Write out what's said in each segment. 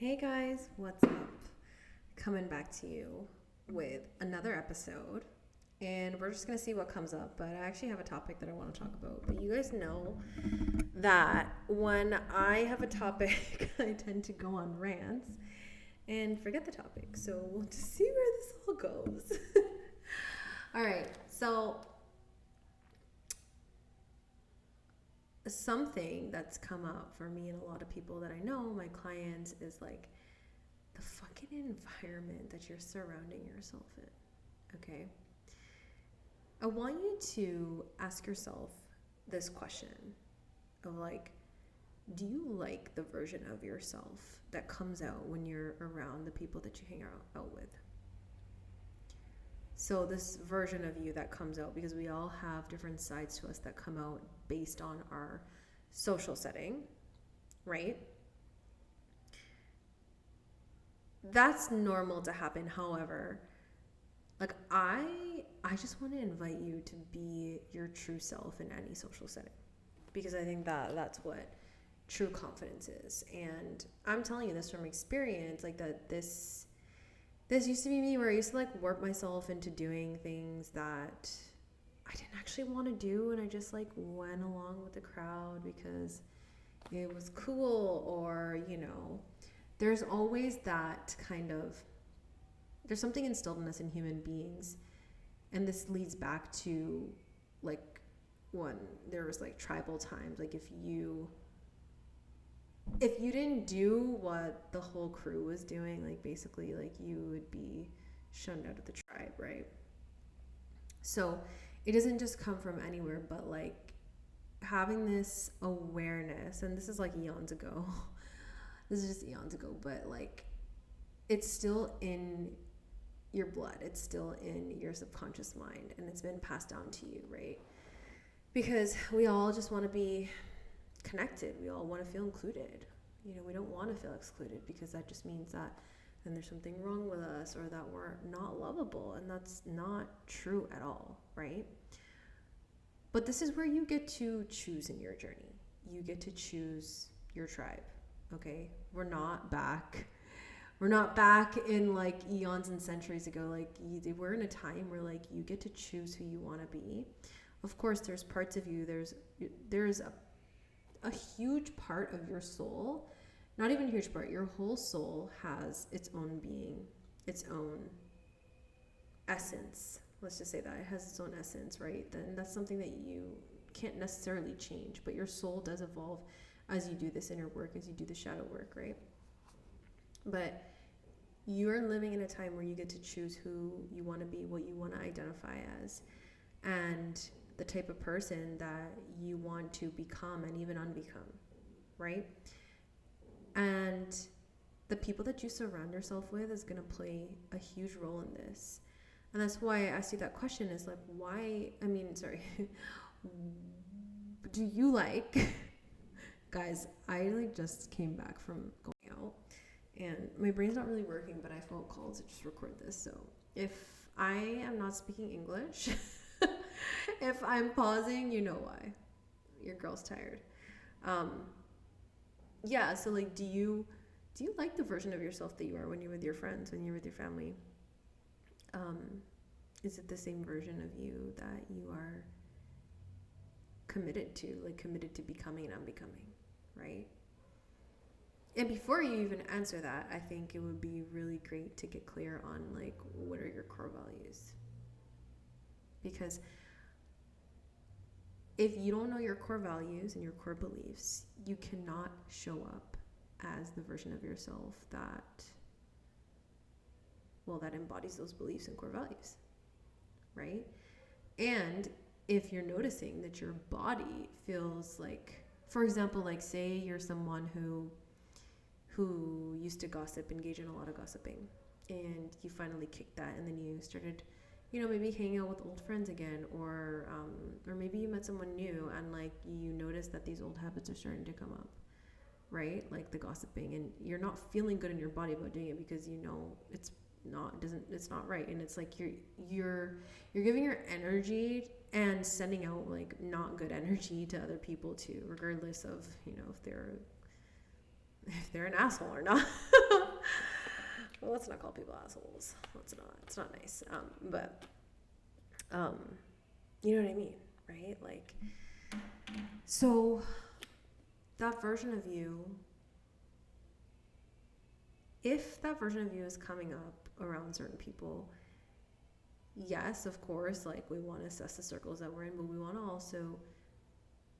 Hey guys, what's up? Coming back to you with another episode, and we're just gonna see what comes up. But I actually have a topic that I want to talk about. But you guys know that when I have a topic, I tend to go on rants and forget the topic. So we'll just see where this all goes. All right, so something that's come up for me and a lot of people that I know, my clients, is like the fucking environment that you're surrounding yourself in. Okay. I want you to ask yourself this question of like, do you like the version of yourself that comes out when you're around the people that you hang out with? So, this version of you that comes out, because we all have different sides to us that come out based on our social setting, right? That's normal to happen. However, like I just want to invite you to be your true self in any social setting, because I think that that's what true confidence is. And I'm telling you this from experience, like that this used to be me, where I used to like warp myself into doing things that I didn't actually want to do, and I just like went along with the crowd because it was cool. Or there's always that kind of, there's something instilled in us in human beings, and this leads back to like when there was like tribal times. Like if you didn't do what the whole crew was doing, like basically like you would be shunned out of the tribe, right? So it doesn't just come from anywhere, but like having this awareness, and this is like eons ago. This is just eons ago, but like it's still in your blood, it's still in your subconscious mind, and it's been passed down to you, right? Because we all just want to be connected, we all want to feel included. We don't want to feel excluded, because that just means that then there's something wrong with us, or that we're not lovable, and that's not true at all, right? But this is where you get to choose in your journey. You get to choose your tribe. Okay, we're not back in like eons and centuries ago. Like we're in a time where like you get to choose who you want to be. Of course, there's parts of you. There's a huge part of your soul, not even a huge part. Your whole soul has its own being, its own essence. Let's just say that it has its own essence, right? Then that's something that you can't necessarily change, but your soul does evolve as you do this inner work, as you do the shadow work, right? But you're living in a time where you get to choose who you want to be, what you want to identify as, and the type of person that you want to become and even unbecome, right? And the people that you surround yourself with is going to play a huge role in this. And that's why I asked you that question, is like, why, I mean, sorry, do you like, guys, I like just came back from going out, and my brain's not really working, but I felt called to just record this. So if I am not speaking English, if I'm pausing, you know why. Your girl's tired. Um, yeah, so like, do you like the version of yourself that you are when you're with your friends, when you're with your family? Um, is it the same version of you that you are committed to becoming and unbecoming, right? And before you even answer that, I think it would be really great to get clear on like, what are your core values? Because if you don't know your core values and your core beliefs, you cannot show up as the version of yourself that embodies those beliefs and core values, right? And if you're noticing that your body feels like, for example, like say you're someone who used to gossip, engage in a lot of gossiping, and you finally kicked that, and then you started, maybe hanging out with old friends again, or maybe you met someone new, and like you notice that these old habits are starting to come up, right? Like the gossiping, and you're not feeling good in your body about doing it, because it's not right, and it's like you're giving your energy and sending out like not good energy to other people too, regardless of if they're if they're an asshole or not. Well, let's not call people assholes. It's not nice. But you know what I mean, right? Like, so that version of you, if that version of you is coming up around certain people, yes, of course, like we want to assess the circles that we're in, but we want to also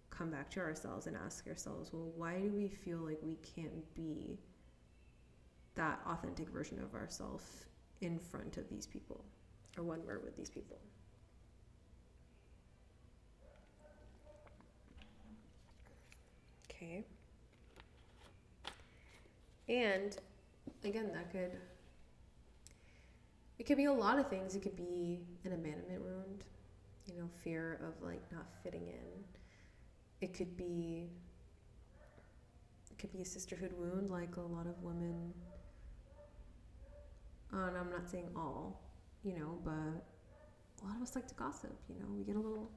come back to ourselves and ask ourselves, well, why do we feel like we can't be that authentic version of ourselves in front of these people or when we're with these people? Okay. And again, it could be a lot of things. It could be an abandonment wound, fear of like not fitting in. It could be a sisterhood wound, like a lot of women, and I'm not saying all, but a lot of us like to gossip, we get a little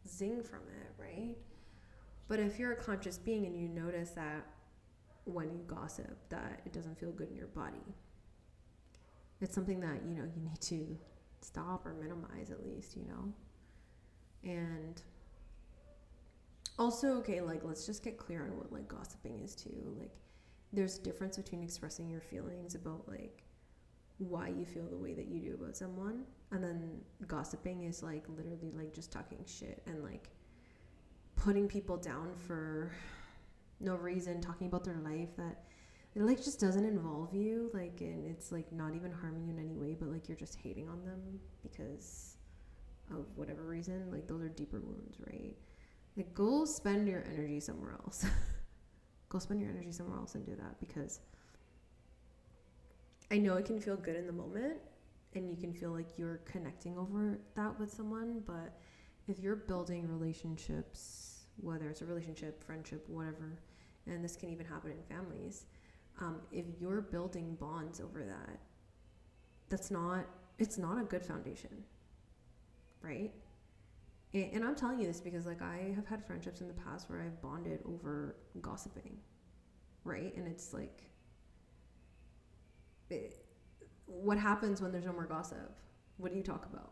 zing from it, right? But if you're a conscious being and you notice that when you gossip that it doesn't feel good in your body, it's something that, you need to stop or minimize at least, And also, okay, like, let's just get clear on what, like, gossiping is, too. Like, there's a difference between expressing your feelings about, like, why you feel the way that you do about someone, and then gossiping is, like, literally, like, just talking shit and, like, putting people down for no reason, talking about their life that, it, like, just doesn't involve you, like, and it's, like, not even harming you in any way, but, like, you're just hating on them because of whatever reason. Like, those are deeper wounds, right? Like, go spend your energy somewhere else. Go spend your energy somewhere else and do that, because I know it can feel good in the moment and you can feel like you're connecting over that with someone, but if you're building relationships, whether it's a relationship, friendship, whatever, and this can even happen in families, if you're building bonds over that, it's not a good foundation, right? And I'm telling you this because, like, I have had friendships in the past where I've bonded over gossiping, right? And it's like, what happens when there's no more gossip? What do you talk about?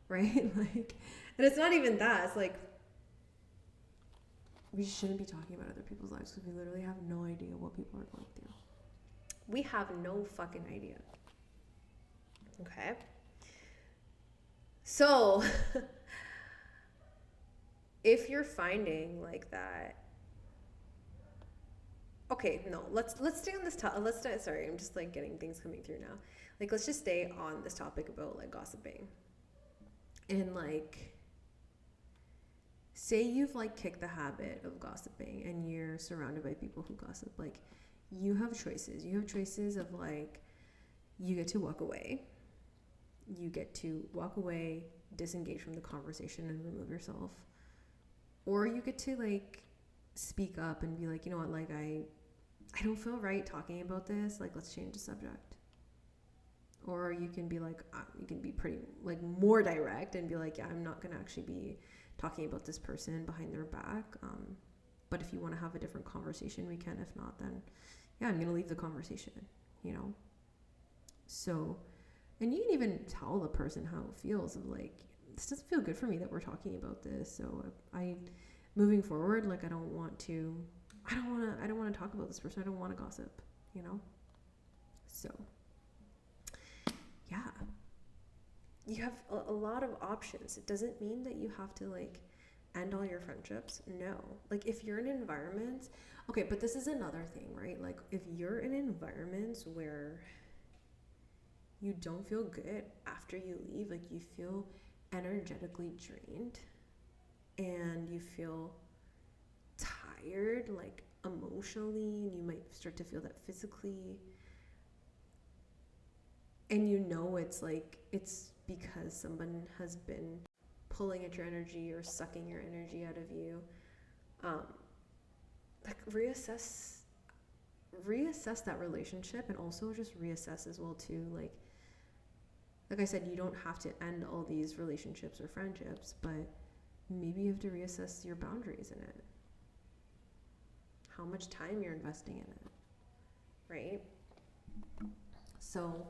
Right? Like, and it's not even that. It's like, we shouldn't be talking about other people's lives because we literally have no idea what people are going through. We have no fucking idea. Okay? So, if you're finding like that, okay, no, let's stay on this topic. Sorry, I'm just like getting things coming through now. Like, let's just stay on this topic about like gossiping. And like, say you've like kicked the habit of gossiping and you're surrounded by people who gossip. Like, you have choices. You have choices of like, you get to walk away. You get to walk away, disengage from the conversation and remove yourself. Or you get to like speak up and be like, you know what, like I don't feel right talking about this, like let's change the subject. Or you can be like, you can be pretty like more direct and be like, yeah, I'm not gonna actually be talking about this person behind their back, but if you want to have a different conversation, we can. If not, then yeah, I'm gonna leave the conversation, so, and you can even tell the person how it feels of like, this doesn't feel good for me that we're talking about this, so I moving forward, like I don't want to talk about this person. I don't want to gossip, so yeah, you have a lot of options. It doesn't mean that you have to like end all your friendships. No, like if you're in environments, okay, but this is another thing, right? Like if you're in environments where you don't feel good after you leave, like you feel energetically drained and you feel tired, like emotionally, and you might start to feel that physically, and it's like, it's because someone has been pulling at your energy or sucking your energy out of you, like reassess that relationship, and also just reassess as well too, like I said, you don't have to end all these relationships or friendships, but maybe you have to reassess your boundaries in it. how much time you're investing in it, right? So,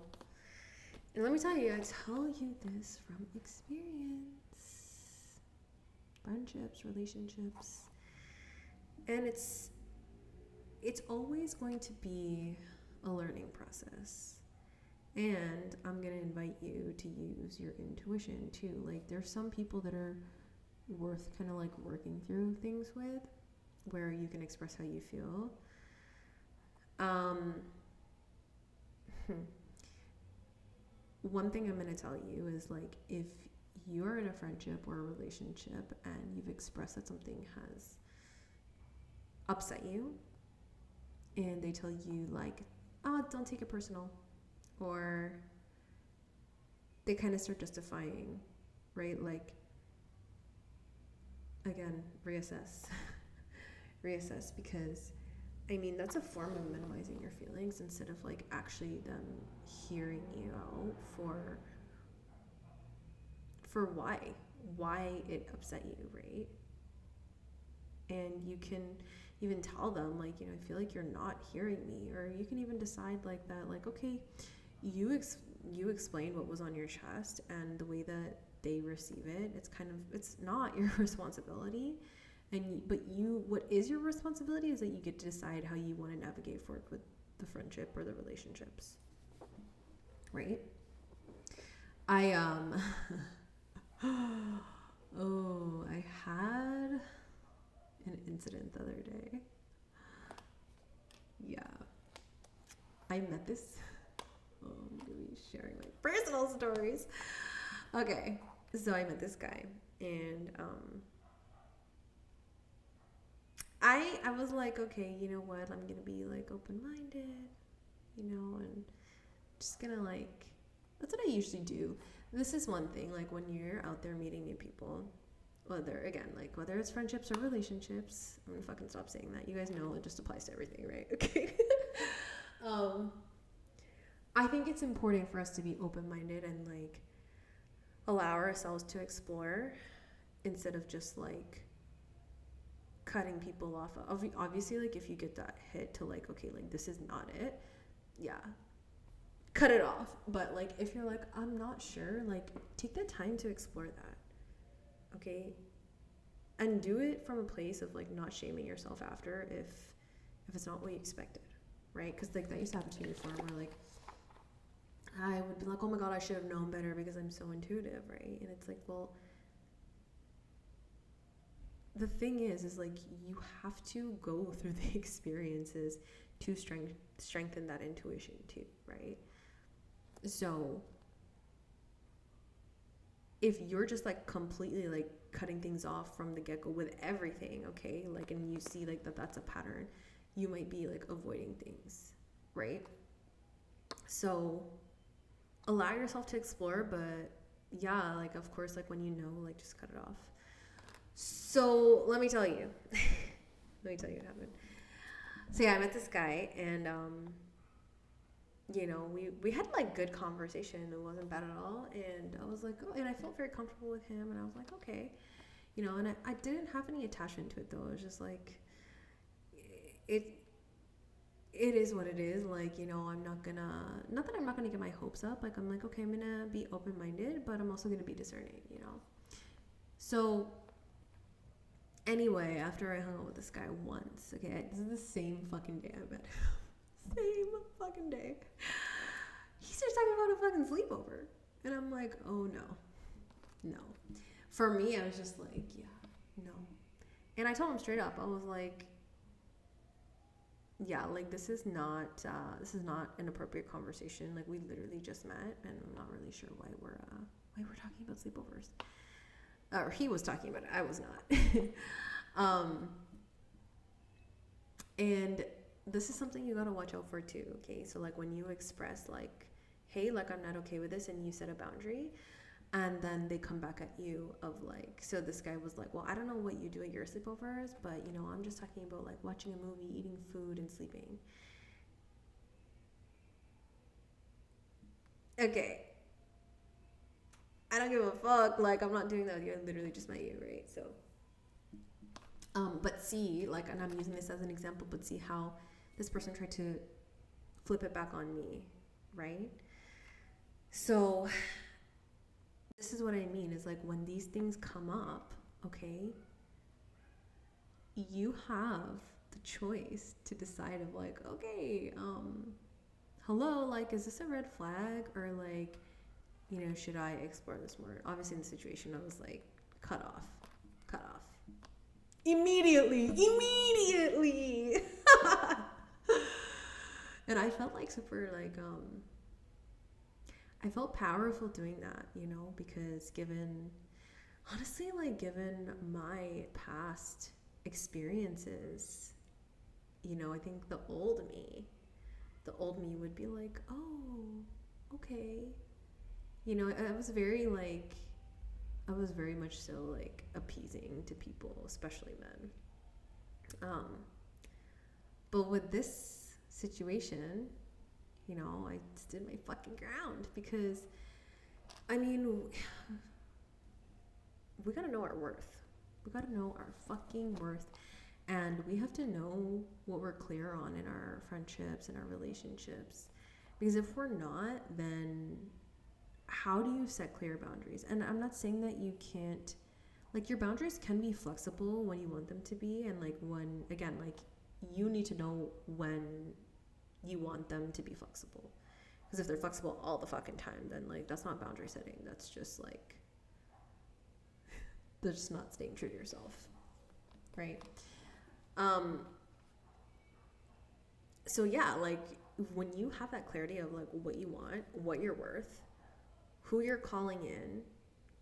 and let me tell you, I tell you this from experience. Friendships, relationships, and it's always going to be a learning process. And I'm going to invite you to use your intuition too. Like, there's some people that are worth kind of like working through things with, where you can express how you feel. One thing I'm going to tell you is, like, if you're in a friendship or a relationship and you've expressed that something has upset you, and they tell you, like, oh, don't take it personal, or they kind of start justifying, right? Like, again, reassess. Reassess, because I mean, that's a form of minimizing your feelings instead of like actually them hearing you out for why it upset you, right? And you can even tell them, like, you know, I feel like you're not hearing me, or you can even decide like that, like, okay, you explained what was on your chest, and the way that they receive it, it's not your responsibility. But what is your responsibility is that you get to decide how you want to navigate forward with the friendship or the relationships, right? I oh, I had an incident the other day. Yeah, I met this. Oh, I'm gonna be sharing my personal stories. Okay, so I met this guy, and I was like, okay, you know what? I'm gonna be like open-minded, you know, and just gonna like, that's what I usually do. This is one thing, like when you're out there meeting new people, whether it's friendships or relationships. I'm gonna fucking stop saying that. You guys know it just applies to everything, right? Okay. um, I think it's important for us to be open-minded and like allow ourselves to explore instead of just like cutting people off. Obviously, like if you get that hit to like, okay, like this is not it, yeah, cut it off. But like if you're like, I'm not sure, like take the time to explore that, okay? And do it from a place of like not shaming yourself after if it's not what you expected, right? Because like that used to happen to me before, where like I would be like, oh my god, I should have known better because I'm so intuitive, right? And it's like, well, the thing is like you have to go through the experiences to strengthen that intuition too, right? So if you're just like completely like cutting things off from the get-go with everything, okay, like, and you see like that's a pattern, you might be like avoiding things, right? So allow yourself to explore, but yeah, like of course, like when you know, like just cut it off. So let me tell you let me tell you what happened. So yeah, I met this guy, and you know, we had like good conversation. It wasn't bad at all, and I was like, oh, and I felt very comfortable with him, and I was like, okay, you know, and I didn't have any attachment to it though. It was just like it is what it is. Like, you know, not that I'm not gonna get my hopes up. Like, I'm like, okay, I'm gonna be open-minded, but I'm also gonna be discerning, you know. So anyway, after I hung out with this guy once, okay, this is the same fucking day I met him. Same fucking day. He starts talking about a fucking sleepover. And I'm like, oh no. For me, I was just like, yeah, no. And I told him straight up, I was like, yeah, like this is not an appropriate conversation. Like we literally just met, and I'm not really sure why we're talking about sleepovers. Or he was talking about it. I was not. And this is something you gotta watch out for too. Okay, so like when you express like, hey, like I'm not okay with this, and you set a boundary, and then they come back at you of like, so this guy was like, well, I don't know what you do at your sleepovers, but you know, I'm just talking about like watching a movie, eating food, and sleeping. Okay, I don't give a fuck. Like, I'm not doing that. I literally just met you, right? So But see, like, and I'm using this as an example, but see how this person tried to flip it back on me, right? So this is what I mean is like when these things come up, okay, you have the choice to decide of like, okay, hello, like, is this a red flag or like, should I explore this more? Obviously, in the situation, I was like, cut off, immediately. And I felt like super like I felt powerful doing that, because given honestly, like, given my past experiences, I think the old me would be like, oh, okay. I was very much so like appeasing to people, especially men. But with this situation, I stood my fucking ground because, I mean, we gotta know our worth. We gotta know our fucking worth. And we have to know what we're clear on in our friendships and our relationships. Because if we're not, then how do you set clear boundaries? And I'm not saying that you can't, like, your boundaries can be flexible when you want them to be. And, like, when, again, like, you need to know when you want them to be flexible. Because if they're flexible all the fucking time, then, like, that's not boundary setting. That's just, like, they're just not staying true to yourself. Right? So yeah, like, when you have that clarity of like what you want, what you're worth, who you're calling in,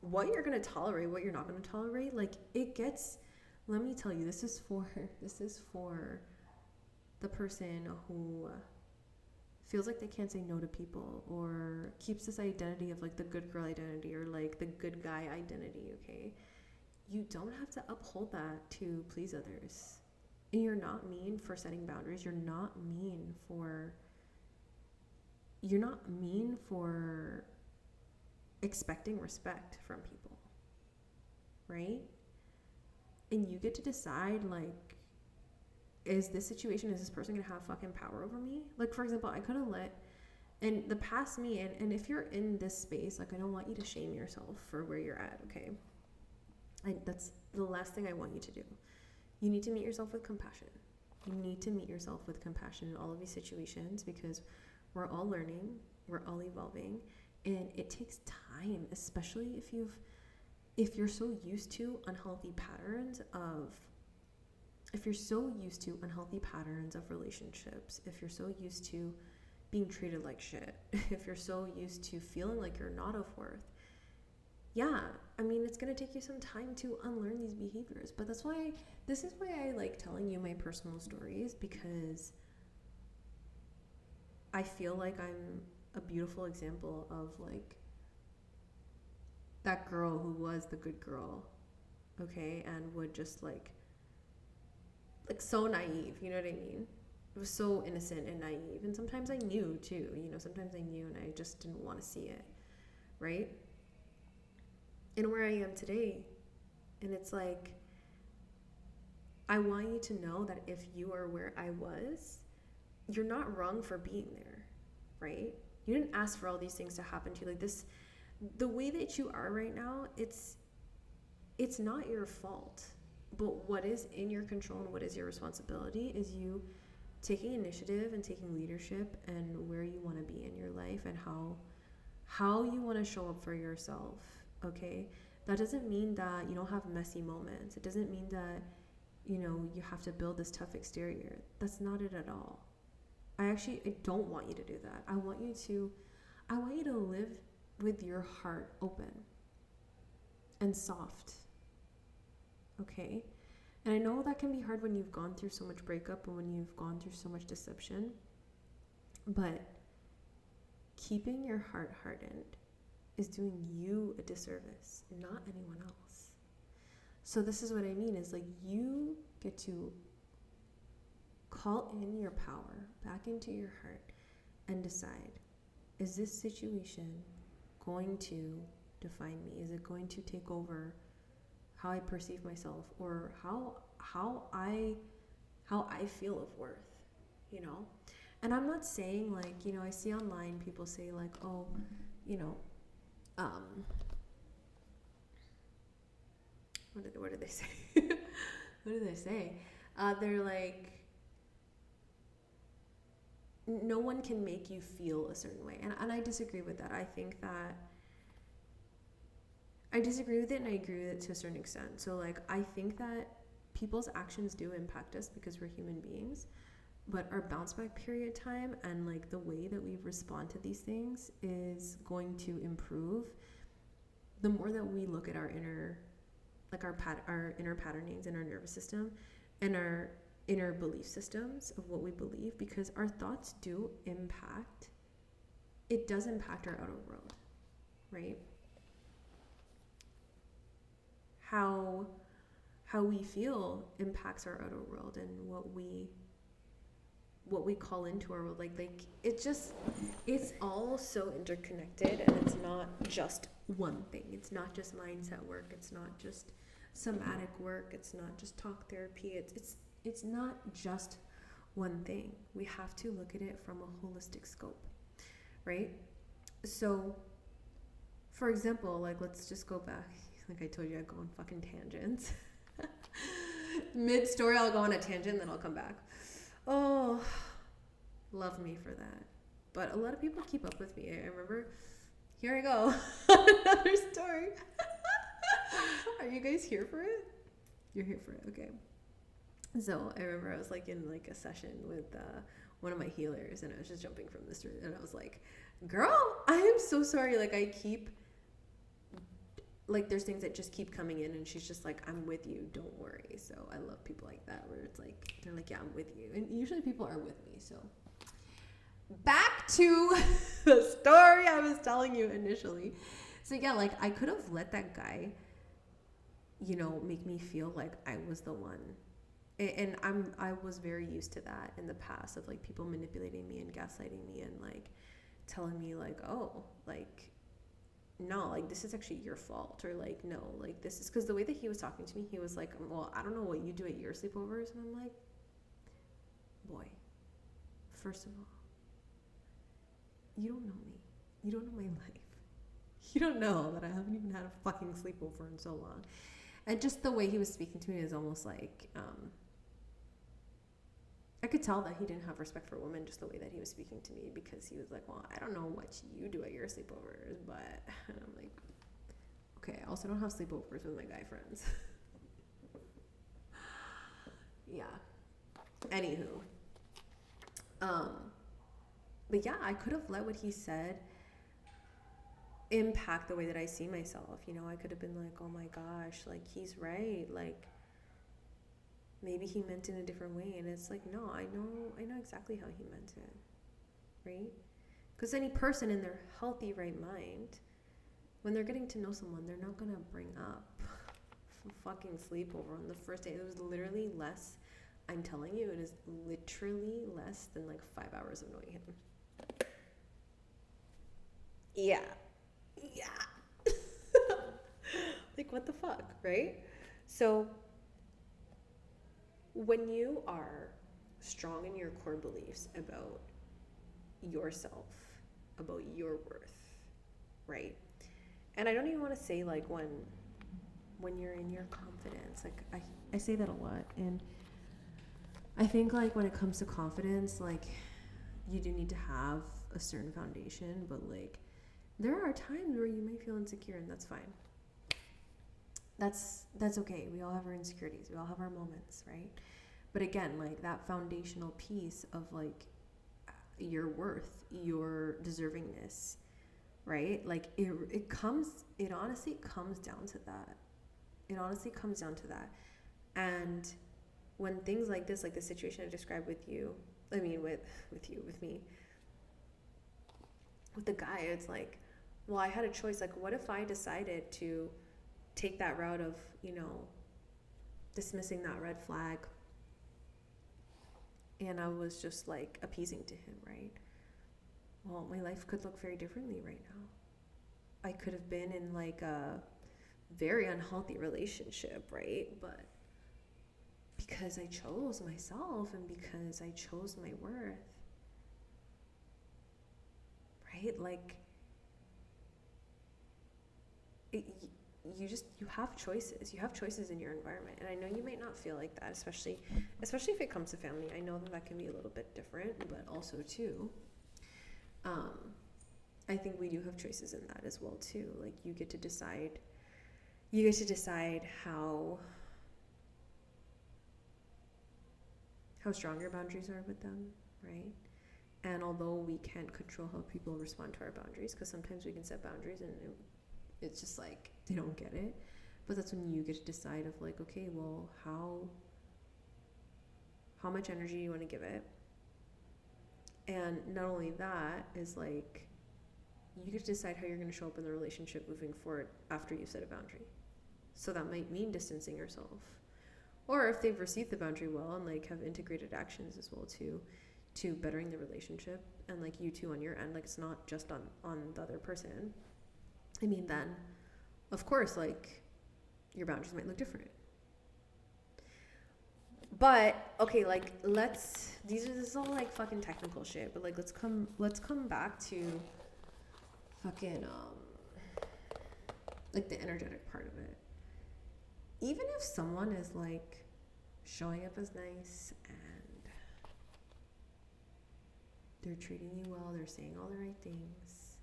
what you're going to tolerate, what you're not going to tolerate, like, it gets, let me tell you, this is for the person who feels like they can't say no to people or keeps this identity of like the good girl identity or like the good guy identity. Okay, you don't have to uphold that to please others. And you're not mean for setting boundaries. You're not mean for expecting respect from people, right? And you get to decide, like, is this person gonna have fucking power over me? Like, for example, I could have and the past me, and if you're in this space, like, I don't want you to shame yourself for where you're at, okay? That's the last thing I want you to do. You need to meet yourself with compassion. You need to meet yourself with compassion in all of these situations because we're all learning, we're all evolving, and it takes time, especially if you're so used to unhealthy patterns of relationships, if you're so used to being treated like shit, if you're so used to feeling like you're not of worth, yeah, I mean, it's going to take you some time to unlearn these behaviors. But this is why I like telling you my personal stories, because I feel like I'm a beautiful example of like that girl who was the good girl, okay, and would just like so naive, you know what I mean? It was so innocent and naive. And sometimes I knew too, sometimes I knew and I just didn't want to see it, right? And where I am today. And it's like, I want you to know that if you are where I was, you're not wrong for being there, right? You didn't ask for all these things to happen to you. Like this, the way that you are right now, it's not your fault. But what is in your control and what is your responsibility is you taking initiative and taking leadership and where you want to be in your life and how you want to show up for yourself. Okay, that doesn't mean that you don't have messy moments. It doesn't mean that you have to build this tough exterior. That's not it at all. I don't want you to do that. I want you to live with your heart open and soft. Okay, and I know that can be hard when you've gone through so much breakup and when you've gone through so much deception, but keeping your heart hardened is doing you a disservice, not anyone else. So this is what I mean is like you get to call in your power back into your heart and decide, is this situation going to define me? Is it going to take over how I perceive myself, or how how I feel of worth, you know? And I'm not saying like, I see online people say like, oh, you know, um, what did they say? What did they say? They're like, no one can make you feel a certain way. And I disagree with that. I think that I disagree with it and I agree with it to a certain extent. So like, I think that people's actions do impact us because we're human beings, but our bounce back period time and like the way that we respond to these things is going to improve the more that we look at our inner, like our inner patternings in our nervous system and our inner belief systems of what we believe, because our thoughts do impact, it does impact our outer world, right? How we feel impacts our outer world and what we call into our world. Like it's all so interconnected, and it's not just one thing. It's not just mindset work. It's not just somatic work. It's not just talk therapy. It's not just one thing. We have to look at it from a holistic scope, right? So, for example, like let's just go back. Like I told you, I go on fucking tangents. Mid story, I'll go on a tangent, then I'll come back. Oh, love me for that. But a lot of people keep up with me. I remember, here I go, another story. Are you guys here for it? You're here for it, okay. So I remember I was like in like a session with one of my healers, and I was just jumping from this, and I was like, girl, I am so sorry. Like I keep, like there's things that just keep coming in, and she's just like, I'm with you, don't worry. So I love people like that, where it's like, they're like, yeah, I'm with you. And usually people are with me. So back to the story I was telling you initially. So yeah, like I could have let that guy, make me feel like I was the one. And I was very used to that in the past, of like people manipulating me and gaslighting me and like telling me like, oh, like, no, like this is actually your fault, or like, no, like this is, because the way that he was talking to me, he was like, well, I don't know what you do at your sleepovers. And I'm like, boy, first of all, you don't know me, you don't know my life, you don't know that I haven't even had a fucking sleepover in so long. And just the way he was speaking to me is almost like, I could tell that he didn't have respect for women, just the way that he was speaking to me, because he was like, well, I don't know what you do at your sleepovers, but, and I'm like, okay, I also don't have sleepovers with my guy friends. Yeah. Anywho. But yeah, I could have let what he said impact the way that I see myself. I could have been like, oh my gosh, like he's right. Like, maybe he meant it in a different way. And it's like, no, I know exactly how he meant it, right? Because any person in their healthy right mind, when they're getting to know someone, they're not gonna bring up fucking sleepover on the first day. It was literally less, I'm telling you, it is literally less than like 5 hours of knowing him. Yeah. Like, what the fuck, right? So when you are strong in your core beliefs about yourself, about your worth, right? And I don't even want to say like when you're in your confidence, like I say that a lot. And I think like when it comes to confidence, like you do need to have a certain foundation, but like there are times where you may feel insecure, and that's fine. That's okay. We all have our insecurities. We all have our moments, right? But again, like that foundational piece of like your worth, your deservingness, right? Like it honestly comes down to that. It honestly comes down to that. And when things like this, like the situation I described with you, I mean with me, with the guy, it's like, well, I had a choice. Like, what if I decided to take that route of, dismissing that red flag, and I was just like appeasing to him, right? Well, my life could look very differently right now. I could have been in like a very unhealthy relationship, right? But because I chose myself and because I chose my worth, right? Like, it, you have choices. You have choices in your environment, and I know you might not feel like that, especially if it comes to family. I know that can be a little bit different, but also too, um, I think we do have choices in that as well too. Like, you get to decide. You get to decide how strong your boundaries are with them, right? And although we can't control how people respond to our boundaries, because sometimes we can set boundaries and it's just like they don't get it, but that's when you get to decide of like, okay, well, how much energy you want to give it. And not only that is like, you get to decide how you're going to show up in the relationship moving forward after you set a boundary. So that might mean distancing yourself, or if they've received the boundary well and like have integrated actions as well too, to bettering the relationship, and like you two on your end, like it's not just on the other person. I mean, then of course, like, your boundaries might look different. But okay, like, this is all like fucking technical shit, but like let's come back to fucking like the energetic part of it. Even if someone is like showing up as nice and they're treating you well, they're saying all the right things,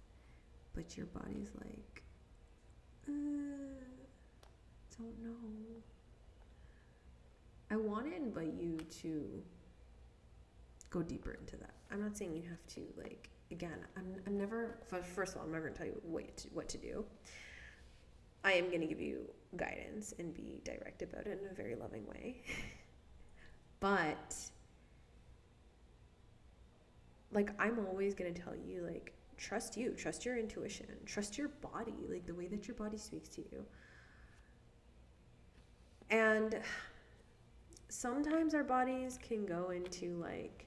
but your body's like, don't know. I want to invite you to go deeper into that. I'm not saying you have to, like, again, I'm never, first of all, I'm never going to tell you what to do. I am going to give you guidance and be direct about it in a very loving way. But, like, I'm always going to tell you, like, trust your intuition, trust your body, like the way that your body speaks to you. And sometimes our bodies can go into like,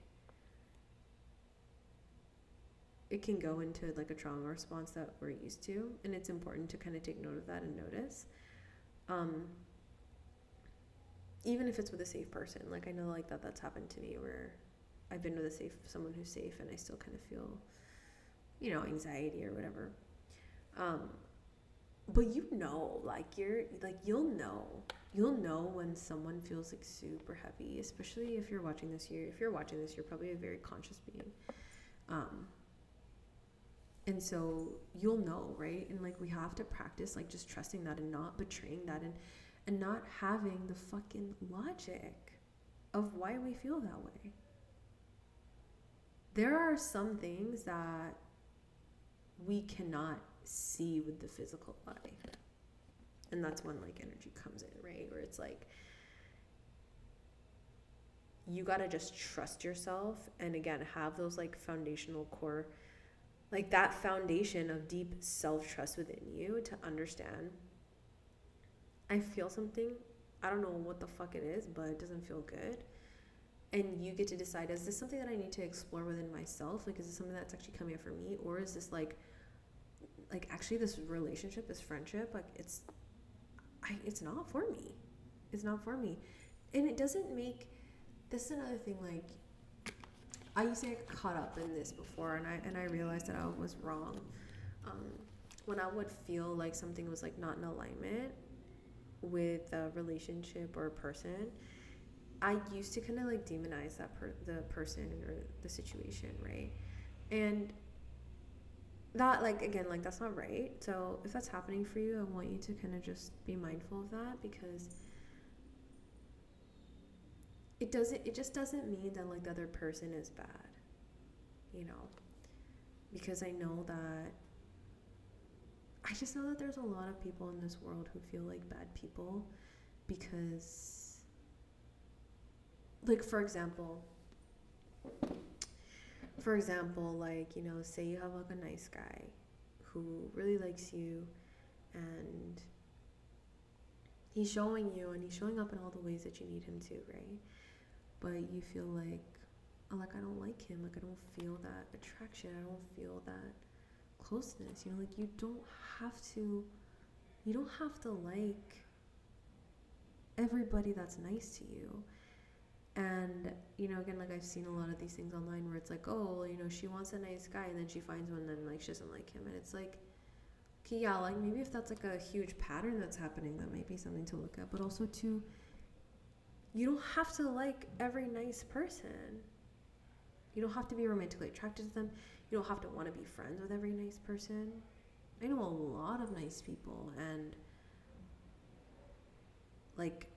it can go into like a trauma response that we're used to, and it's important to kind of take note of that and notice, even if it's with a safe person. Like, I know like that's happened to me, where I've been with someone who's safe, and I still kind of feel, anxiety or whatever. But you'll know when someone feels like super heavy, especially if you're watching this. You're probably a very conscious being. And so you'll know, right? And like, we have to practice like just trusting that and not betraying that, and not having the fucking logic of why we feel that way. There are some things that we cannot see with the physical eye. And that's when like energy comes in, right? Where it's like, you gotta just trust yourself, and again, have those like foundational core, like that foundation of deep self-trust within you to understand, I feel something, I don't know what the fuck it is, but it doesn't feel good. And you get to decide, is this something that I need to explore within myself? Like, is this something that's actually coming up for me? Or is this like actually this relationship, this friendship, like it's not for me. It's not for me. And it doesn't make, this is another thing, like, I used to get caught up in this before, and I realized that I was wrong. When I would feel like something was like not in alignment with a relationship or a person, I used to kind of like demonize the person or the situation, right? And that, like, again, like, that's not right. So if that's happening for you, I want you to kind of just be mindful of that, because it just doesn't mean that like the other person is bad, because I just know that there's a lot of people in this world who feel like bad people, because, like, for example, like, say you have like a nice guy who really likes you, and he's showing up in all the ways that you need him to, right? But you feel like, oh, like, I don't like him, like, I don't feel that attraction, I don't feel that closeness, like, you don't have to like everybody that's nice to you. And, you know, again, like I've seen a lot of these things online where it's like, oh, well, you know, she wants a nice guy and then she finds one and then like she doesn't like him. And it's like, okay, yeah, like maybe if that's like a huge pattern that's happening, that might be something to look at. But also, too, you don't have to like every nice person. You don't have to be romantically attracted to them. You don't have to want to be friends with every nice person. I know a lot of nice people, and like,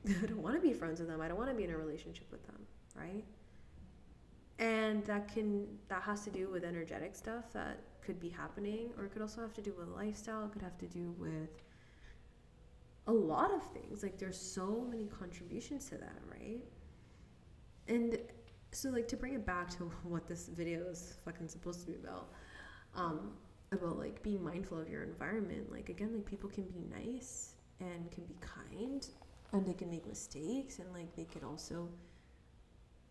I don't want to be friends with them. I don't want to be in a relationship with them, right? And that has to do with energetic stuff that could be happening, or it could also have to do with lifestyle. It could have to do with a lot of things. Like there's so many contributions to that, right? And so like to bring it back to what this video is fucking supposed to be about like being mindful of your environment. Like again, like people can be nice and can be kind and they can make mistakes, and like they can also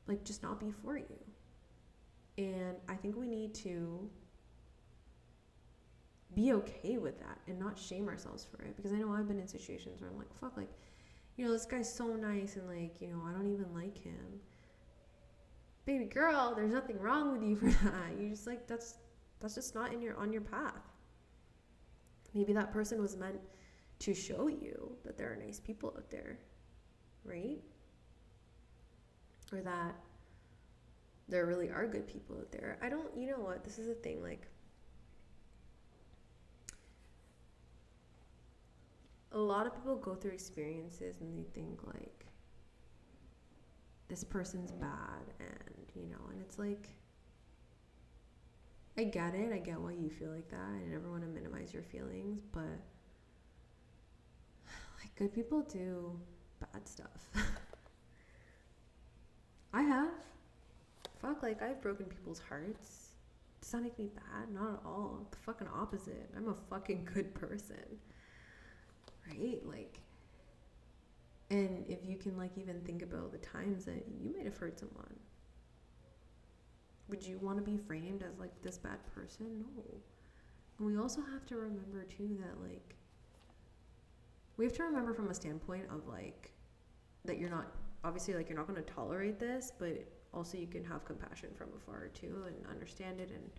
like just not be for you. And I think we need to be okay with that and not shame ourselves for it, because I know I've been in situations where I'm like, fuck, like, you know, this guy's so nice and like, you know, I don't even like him. Baby girl, there's nothing wrong with you for that. You just like, that's just not on your path. Maybe that person was meant to show you that there are nice people out there, right? Or that there really are good people out there. You know what, this is the thing, like, a lot of people go through experiences and they think like this person's bad, and you know, and it's like, I get it, I get why you feel like that. I never want to minimize your feelings, but like good people do bad stuff. I have. Fuck, like I've broken people's hearts. Does that make me bad? Not at all. The fucking opposite. I'm a fucking good person. Right? Like, and if you can like even think about the times that you might have hurt someone, would you want to be framed as like this bad person? No. And we also have to remember too that like, we have to remember from a standpoint of like, that you're not, obviously like you're not going to tolerate this, but also you can have compassion from afar too and understand it, and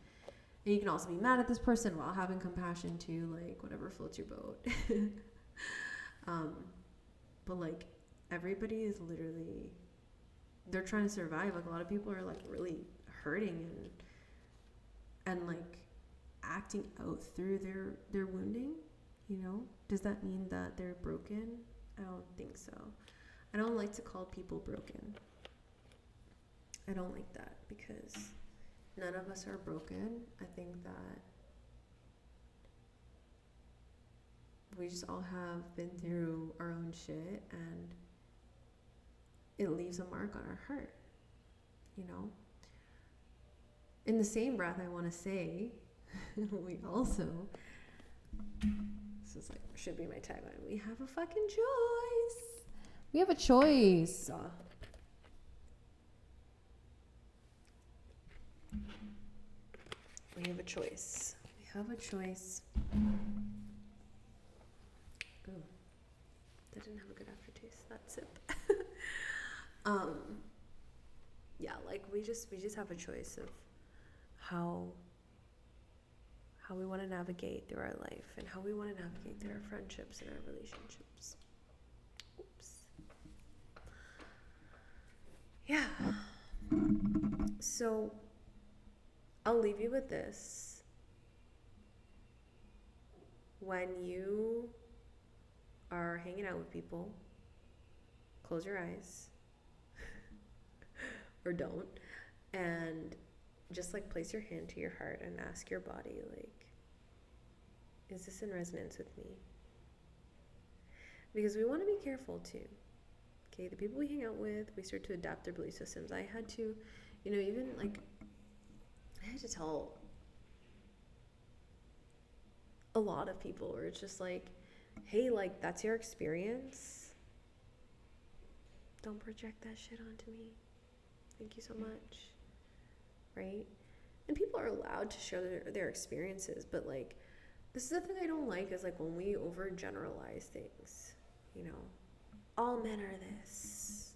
you can also be mad at this person while having compassion too, like whatever floats your boat. But like everybody is literally, they're trying to survive. Like a lot of people are like really hurting and like acting out through their wounding, you know? Does that mean that they're broken? I don't think so. I don't like to call people broken. I don't like that, because none of us are broken. I think that we just all have been through our own shit, and it leaves a mark on our heart, you know? In the same breath, I want to say, we also, this is like, should be my tagline, we have a fucking choice. We have a choice. We have a choice. We have a choice. Ooh, that didn't have a good aftertaste, that sip. Yeah, like we just have a choice of how we want to navigate through our life, and how we want to navigate through our friendships and our relationships. Oops. Yeah. So I'll leave you with this. When you are hanging out with people, close your eyes or don't, and just like place your hand to your heart and ask your body, like, is this in resonance with me? Because we want to be careful too. Okay, the people we hang out with, we start to adapt their belief systems. I had to, you know, even like, I had to tell a lot of people where it's just like, hey, like, that's your experience. Don't project that shit onto me. Thank you so much. Right? And people are allowed to share their experiences, but like, this is the thing I don't like, is like when we overgeneralize things, you know, all men are this,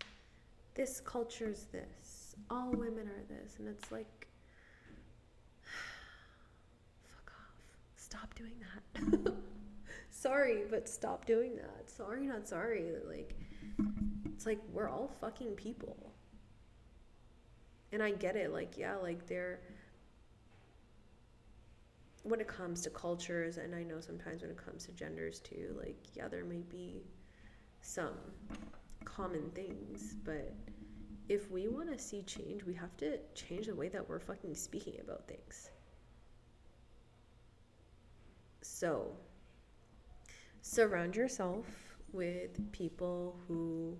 this culture's this, all women are this, and it's like, fuck off, stop doing that. Sorry, but stop doing that. Sorry, not sorry. Like, it's like we're all fucking people, and I get it. Like, yeah, like they're, when it comes to cultures, and I know sometimes when it comes to genders too, like, yeah, there may be some common things, but if we want to see change, we have to change the way that we're fucking speaking about things. So, surround yourself with people who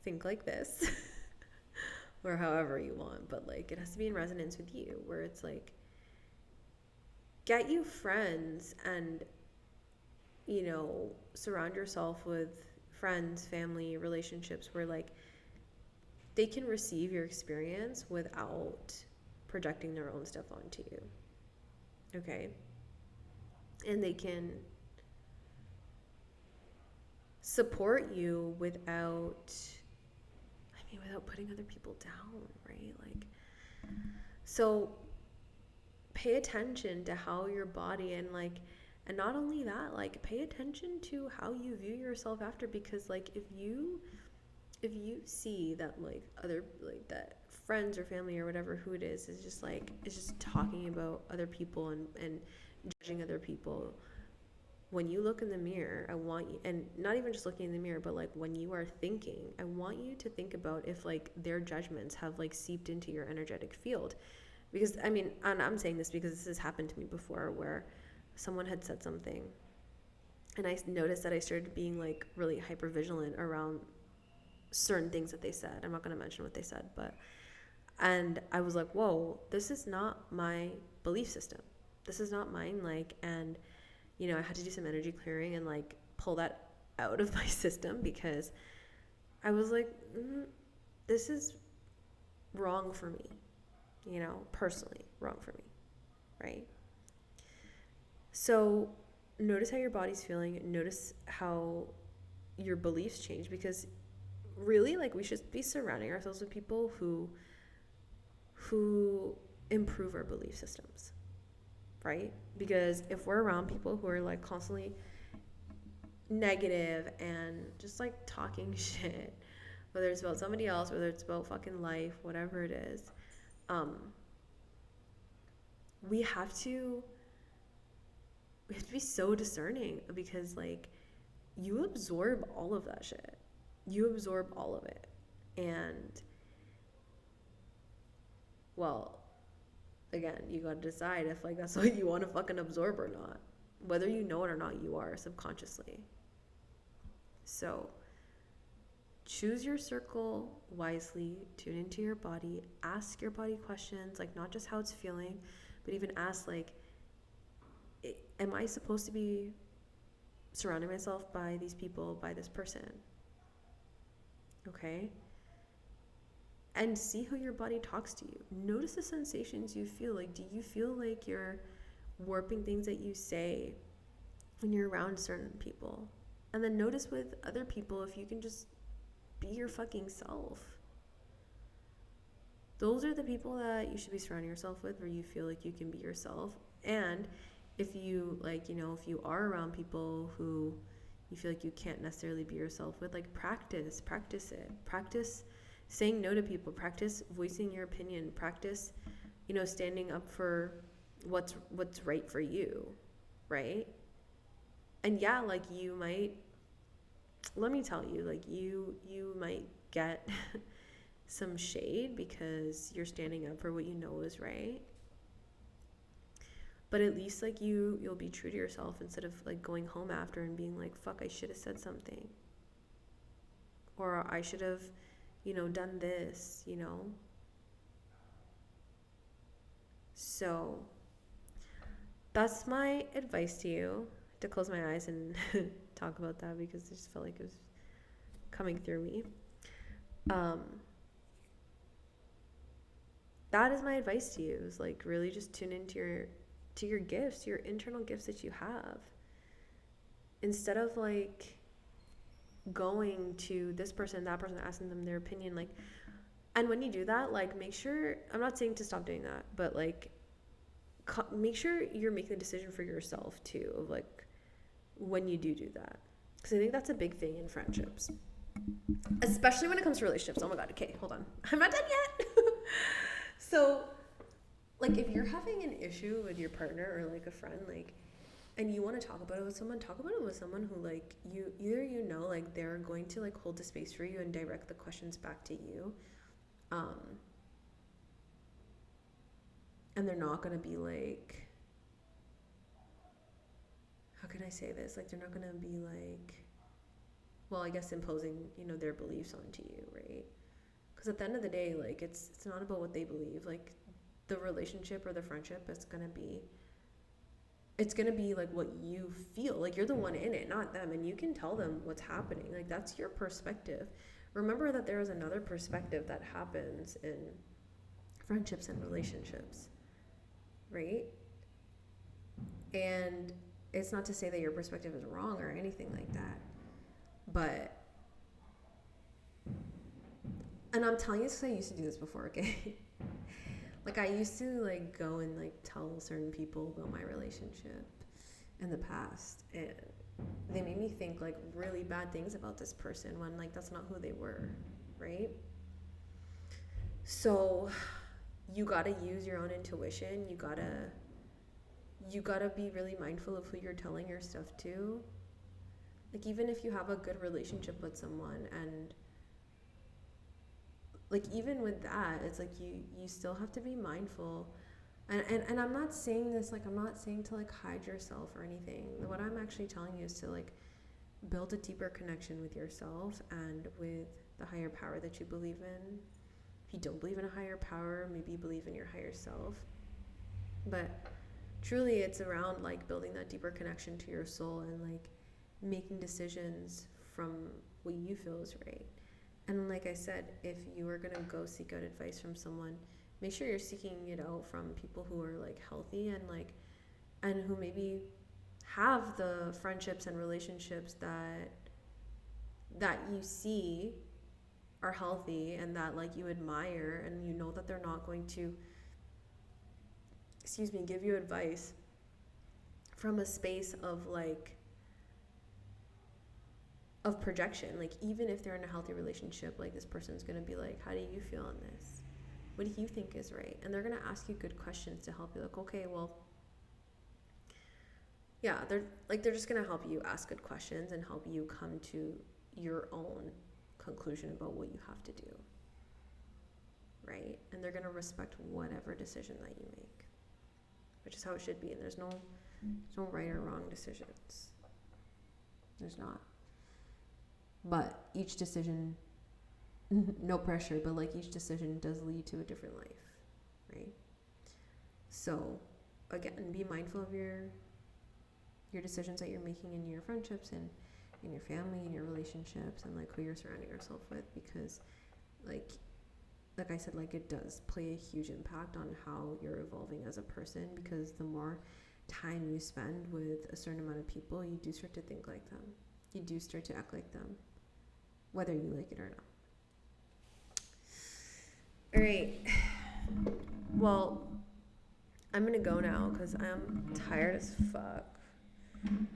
think like this, or however you want, but like, it has to be in resonance with you, where it's like, get you friends and, you know, surround yourself with friends, family, relationships where like they can receive your experience without projecting their own stuff onto you. Okay? And they can support you without, without putting other people down, right? Like, so pay attention to how your body and like, and not only that, like, pay attention to how you view yourself after, because like if you see that like other, like, that friends or family or whatever, who it is just talking about other people and judging other people, when you look in the mirror, I want you, and not even just looking in the mirror, but like when you are thinking, I want you to think about if like their judgments have like seeped into your energetic field. Because and I'm saying this because this has happened to me before, where someone had said something and I noticed that I started being like really hyper vigilant around certain things that they said. I'm not going to mention what they said, but, and I was like, whoa, this is not my belief system. This is not mine. Like, and, you know, I had to do some energy clearing and like pull that out of my system, because I was like, this is wrong for me, you know, personally wrong for me, right? So notice how your body's feeling. Notice how your beliefs change, because really, like, we should be surrounding ourselves with people who improve our belief systems, right? Because if we're around people who are like constantly negative and just like talking shit, whether it's about somebody else, whether it's about fucking life, whatever it is, we have to be so discerning, because like you absorb all of that shit. You absorb all of it. And, well, again, you gotta decide if like that's what you want to fucking absorb or not. Whether you know it or not, you are subconsciously. So choose your circle wisely, tune into your body, ask your body questions, like not just how it's feeling, but even ask like, am I supposed to be surrounding myself by these people, by this person? Okay? And see how your body talks to you. Notice the sensations you feel. Like, do you feel like you're warping things that you say when you're around certain people? And then notice with other people if you can just be your fucking self. Those are the people that you should be surrounding yourself with, where you feel like you can be yourself. And if you, like, you know, if you are around people who you feel like you can't necessarily be yourself with, like, practice it. Practice saying no to people. Practice voicing your opinion. Practice, you know, standing up for what's right for you, right? And yeah, like, you might, let me tell you, like, you might get some shade because you're standing up for what you know is right. But at least, like, you'll be true to yourself, instead of like going home after and being like, fuck, I should have said something, or I should have, you know, done this, you know. So that's my advice to you. To close my eyes and talk about that, because I just felt like it was coming through me. That is my advice to you, is like, really just tune into your gifts, your internal gifts that you have, instead of like going to this person, that person, asking them their opinion. Like, And when you do that, like, make sure, I'm not saying to stop doing that, but like, make sure you're making a decision for yourself too, of like, when you do that. Because I think that's a big thing in friendships, especially when it comes to relationships. Oh my God. Okay, hold on. I'm not done yet. So, like, if you're having an issue with your partner or like a friend, like, and you want to talk about it with someone, talk about it with someone who, like, like, they're going to like hold the space for you and direct the questions back to you. And they're not going to be like, how can I say this? Like, they're not going to be like, well, I guess imposing, their beliefs onto you, right? Because at the end of the day, like, it's not about what they believe. Like, the relationship or the friendship is going to be, it's going to be like what you feel. Like, you're the one in it, not them. And you can tell them what's happening. Like, that's your perspective. Remember that there is another perspective that happens in friendships and relationships, right? And it's not to say that your perspective is wrong or anything like that. But, and I'm telling you this because I used to do this before, okay? Like, I used to, like, go and, like, tell certain people about my relationship in the past. And they made me think, like, really bad things about this person when, like, that's not who they were, right? So, you gotta use your own intuition. You gotta be really mindful of who you're telling your stuff to. Like, even if you have a good relationship with someone, and like, even with that, it's like you still have to be mindful. And I'm not saying this, like, I'm not saying to, like, hide yourself or anything. What I'm actually telling you is to, like, build a deeper connection with yourself and with the higher power that you believe in. If you don't believe in a higher power, maybe you believe in your higher self. But truly, it's around, like, building that deeper connection to your soul and, like, making decisions from what you feel is right. And like I said, if you are going to go seek out advice from someone, make sure you're seeking it out from people who are, like, healthy and, like, and who maybe have the friendships and relationships that you see are healthy and that, like, you admire, and you know that they're not going to, give you advice from a space of, like, of projection. Like, even if they're in a healthy relationship, like, this person's going to be like, how do you feel on this? What do you think is right? And they're going to ask you good questions to help you, like, okay, well, yeah, they're just going to help you ask good questions and help you come to your own conclusion about what you have to do, right? And they're going to respect whatever decision that you make, which is how it should be. And there's no right or wrong decisions. There's not. But each decision, no pressure, but, like, each decision does lead to a different life, right? So, again, be mindful of your decisions that you're making in your friendships and in your family and your relationships, and, like, who you're surrounding yourself with, because, like I said, like, it does play a huge impact on how you're evolving as a person, because the more time you spend with a certain amount of people, you do start to think like them. You do start to act like them, whether you like it or not. All right. Well, I'm going to go now because I'm tired as fuck.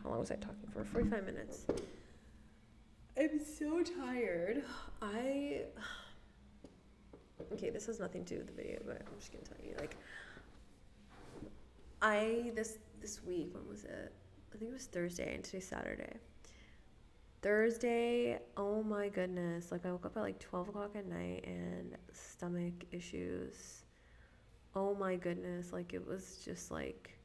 How long was I talking for? 45 minutes. I'm so tired. Okay, this has nothing to do with the video, but I'm just going to tell you. Like, this week, when was it? I think it was Thursday, and today's Saturday. Thursday, oh my goodness, like, I woke up at like 12 o'clock at night and stomach issues. Oh my goodness, like, it was just, like,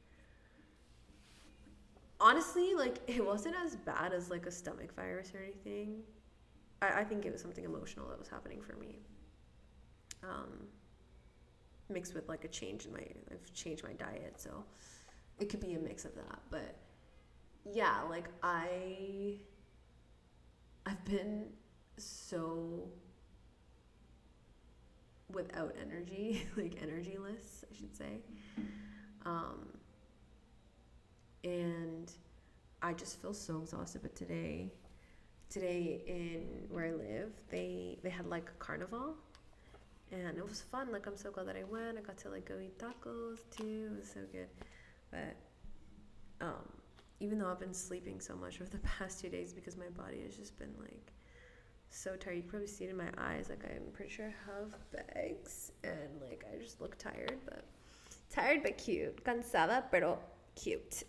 honestly, like, it wasn't as bad as, like, a stomach virus or anything. I think it was something emotional that was happening for me, mixed with, like, I've changed my diet, so it could be a mix of that. But yeah, like, I've been so without energy, like, energyless, I should say. And I just feel so exhausted. But today in where I live, they had, like, a carnival, And it was fun. Like, I'm so glad that I went. I got to like go eat tacos too. It was so good. But um, even though I've been sleeping so much over the past 2 days because my body has just been like so tired. You can probably see it in my eyes. Like, I'm pretty sure I have bags and like I just look tired, but cute. Cansada pero cute.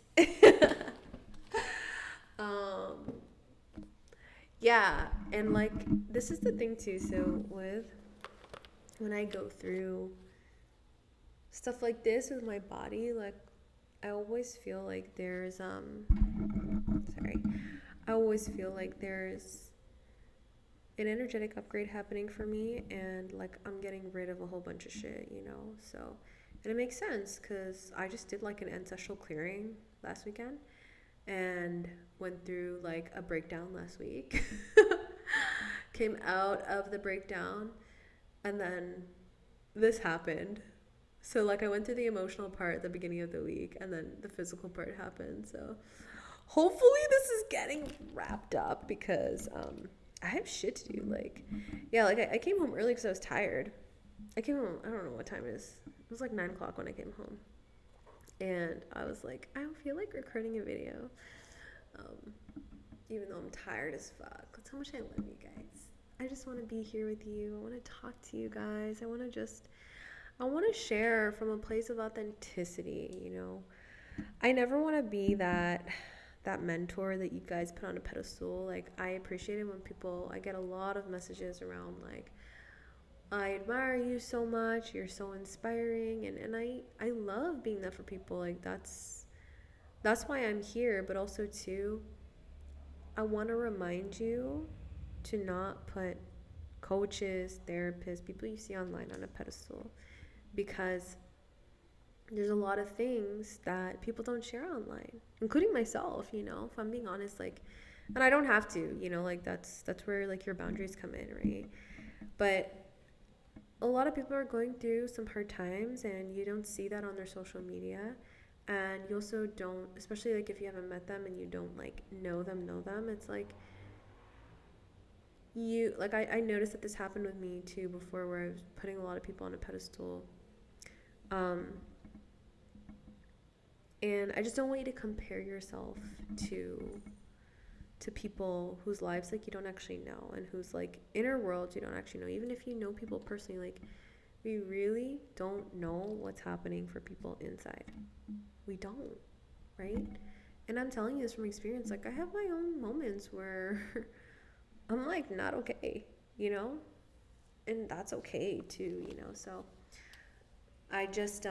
um, yeah, and like this is the thing too. So with when I go through stuff like this with my body, like I always feel like there's sorry. I always feel like there's an energetic upgrade happening for me, and like I'm getting rid of a whole bunch of shit, you know? So, and it makes sense cuz I just did like an ancestral clearing last weekend and went through like a breakdown last week. Came out of the breakdown and then this happened. So like I went through the emotional part at the beginning of the week and then the physical part happened. So hopefully this is getting wrapped up because I have shit to do. Like, yeah, like I came home early because I was tired. I came home, I don't know what time it is. It was like 9 o'clock when I came home. And I was like, I don't feel like recording a video. Um, Even though I'm tired as fuck. That's how much I love you guys. I just want to be here with you. I want to talk to you guys. I want to share from a place of authenticity, you know. I never want to be that mentor that you guys put on a pedestal. Like, I appreciate it when I get a lot of messages around like, I admire you so much, you're so inspiring, and I love being that for people. Like, that's why I'm here. But also too, I want to remind you to not put coaches, therapists, people you see online on a pedestal, because there's a lot of things that people don't share online, including myself, you know, if I'm being honest. Like, and I don't have to, you know, like that's where like your boundaries come in, right? But a lot of people are going through some hard times and you don't see that on their social media. And you also don't, especially like if you haven't met them and you don't like know them, it's like I noticed that this happened with me too before, where I was putting a lot of people on a pedestal. um and I just don't want you to compare yourself to people whose lives like you don't actually know, and whose like inner world you don't actually know. Even if you know people personally, like, we really don't know what's happening for people inside. We don't, right? And I'm telling you this from experience. Like, I have my own moments where I'm like not okay, you know? And that's okay too, you know? So I just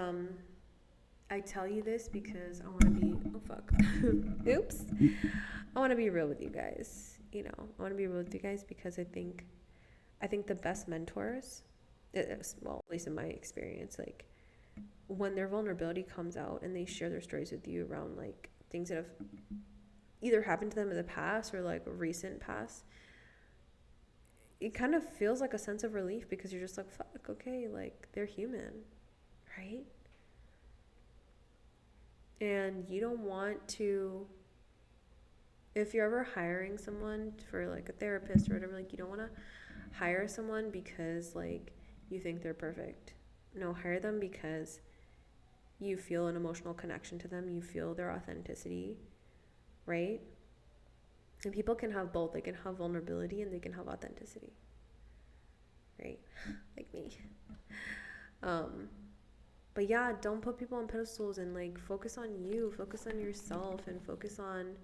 I tell you this because I want to be, oh fuck. Oops. I want to be real with you guys. You know, I want to be real with you guys because I think the best mentors, well, at least in my experience, like when their vulnerability comes out and they share their stories with you around like things that have either happened to them in the past or like recent past, it kind of feels like a sense of relief because you're just like, fuck, okay, like they're human, right? And you don't want to, if you're ever hiring someone for like a therapist or whatever, like you don't want to hire someone because like you think they're perfect. No, hire them because you feel an emotional connection to them, you feel their authenticity, right? And people can have both. They can have vulnerability and they can have authenticity, right? Like me. But yeah, don't put people on pedestals, and like focus on you, focus on yourself, and focus on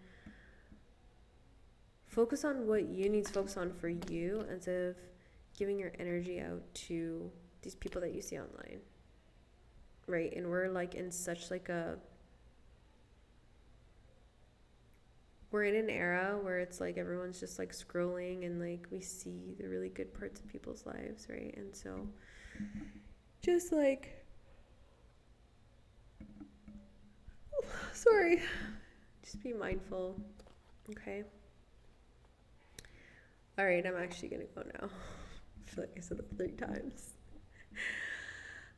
what you need to focus on for you, instead of giving your energy out to these people that you see online, right? And we're like in such like we're in an era where it's like everyone's just like scrolling and like we see the really good parts of people's lives, right? And so just like, sorry, just be mindful, okay? All right, I'm actually gonna go now. I feel like I said it 3 times.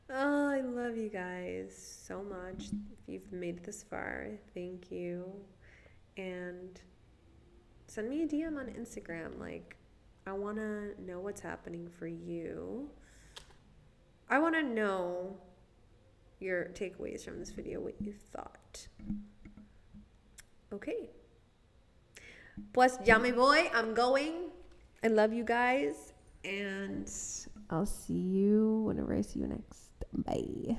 Oh, I love you guys so much. If you've made it this far, thank you. And send me a DM on Instagram. Like, I want to know what's happening for you. I want to know your takeaways from this video, what you thought. Okay. Pues ya me voy. I'm going. I love you guys. And I'll see you whenever I see you next. Bye.